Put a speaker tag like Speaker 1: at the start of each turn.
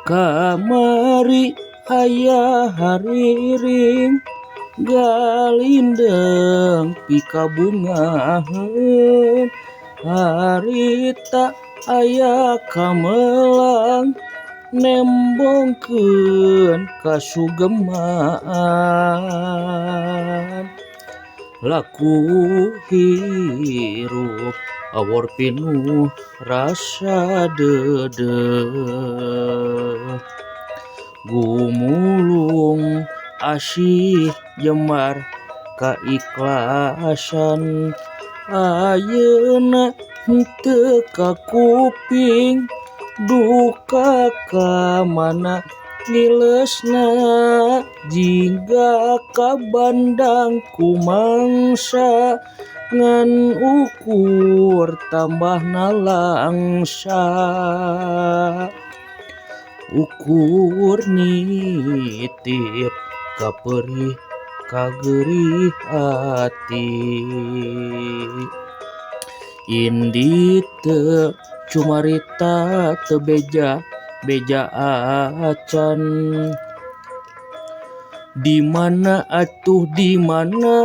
Speaker 1: kamari aya hariring galindeng pikabungaheun harita aya kamelang nembongkeun kasugemaan laku hirup awor pinuh rasa dedeh gumulung asih jemar kaikhlasan ayeuna henteu ka kuping duka ka mana nilesna jingga kabandang ku mangsa ngan ukur tambahna langsa ukur nitip kaperih kagerih hati indi teu cumarita teu beja acan di mana atuh di mana